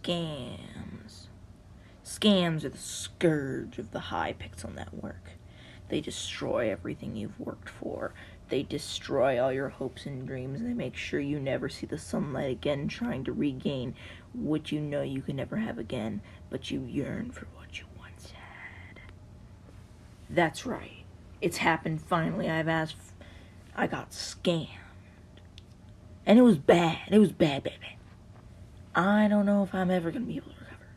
scams. Scams are the scourge of the Hypixel network. They destroy everything you've worked for. They destroy all your hopes and dreams. They make sure you never see the sunlight again, trying to regain what you know you can never have again, but you yearn for what you once had. That's right. It's happened finally. I got scammed. And it was bad. It was bad. I don't know if I'm ever going to be able to recover,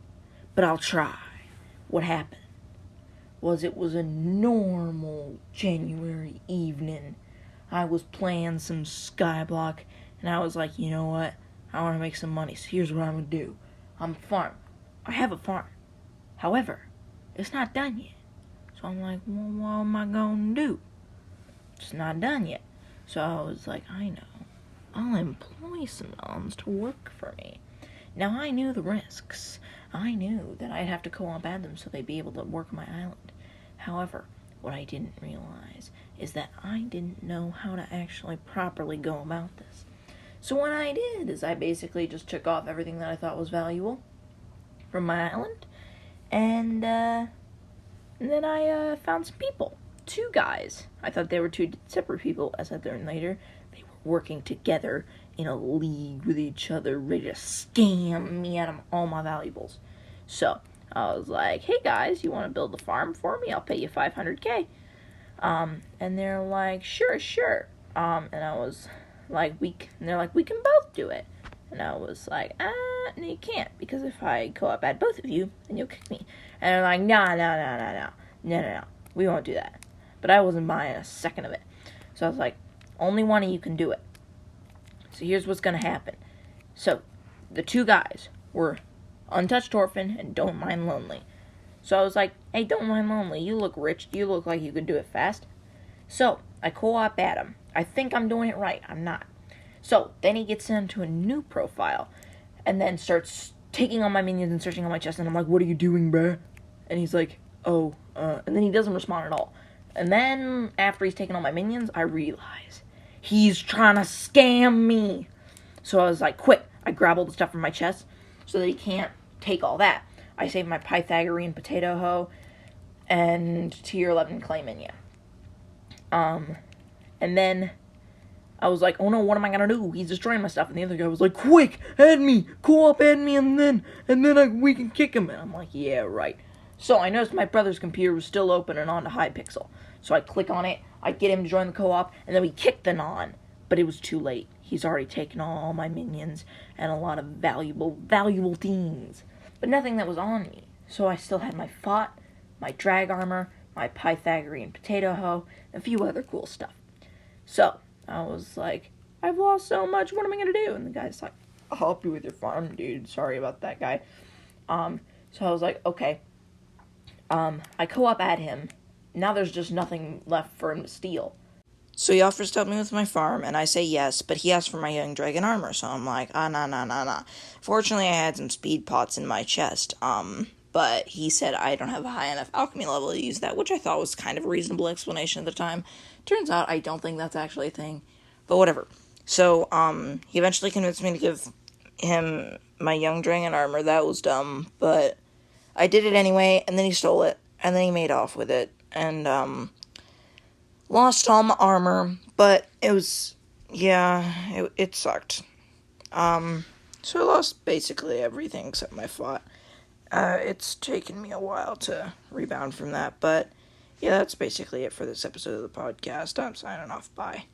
but I'll try. What happened was it was a normal January evening. I was playing some Skyblock, and I was like, you know what? I want to make some money, so here's what I'm going to do. I'm a farm. I have a farm. However, it's not done yet. So I'm like, well, what am I going to do? It's not done yet. So I was like, I know. I'll employ some noms to work for me. Now, I knew the risks. I knew that I'd have to co-op add them so they'd be able to work my island. However, what I didn't realize is that I didn't know how to actually properly go about this. So what I did is I basically just took off everything that I thought was valuable from my island, and then I found some people. 2 guys. I thought they were 2 separate people, as I learned later. They were working together in a league with each other, ready to scam me out of all my valuables. So I was like, hey guys, you want to build a farm for me? I'll pay you $500K. And they're like, sure. And I was like, and they're like, we can both do it. And I was like, no, you can't, because if I co-op add both of you, then you'll kick me. And they're like, no, we won't do that. But I wasn't buying a second of it. So I was like, only one of you can do it. So here's what's going to happen. So the 2 guys were Untouched Orphan and Don't Mind Lonely. So I was like, hey, Don't Mind Lonely, you look rich. You look like you could do it fast. So I co-op at him. I think I'm doing it right. I'm not. So then he gets into a new profile and then starts taking all my minions and searching on my chest. And I'm like, what are you doing, bruh? And he's like, and then he doesn't respond at all. And then after he's taken all my minions, I realize he's trying to scam me. So I was like, quick. I grab all the stuff from my chest so that he can't take all that. I save my Pythagorean potato hoe and tier 11 clay minion. And then I was like, oh no, what am I gonna do? He's destroying my stuff. And the other guy was like, quick, add me, co-op add me, and then we can kick him. And I'm like, yeah, right. So I noticed my brother's computer was still open and on to Hypixel. So I click on it, I get him to join the co-op, and then we kick the non. But it was too late. He's already taken all my minions and a lot of valuable things. But nothing that was on me. So I still had my Fought, my Drag Armor, my Pythagorean Potato Hoe, and a few other cool stuff. So I was like, I've lost so much, what am I going to do? And the guy's like, I'll help you with your farm, dude. Sorry about that, guy. So I was like, okay. I co-op at him. Now there's just nothing left for him to steal. So he offers to help me with my farm, and I say yes, but he asks for my young dragon armor, so I'm like, nah. Fortunately, I had some speed pots in my chest, but he said I don't have a high enough alchemy level to use that, which I thought was kind of a reasonable explanation at the time. Turns out I don't think that's actually a thing, but whatever. So, he eventually convinced me to give him my young dragon armor. That was dumb, but I did it anyway, and then he stole it, and then he made off with it, and, lost all my armor, but it was, it sucked. So I lost basically everything except my Fought. It's taken me a while to rebound from that, but yeah, that's basically it for this episode of the podcast. I'm signing off. Bye.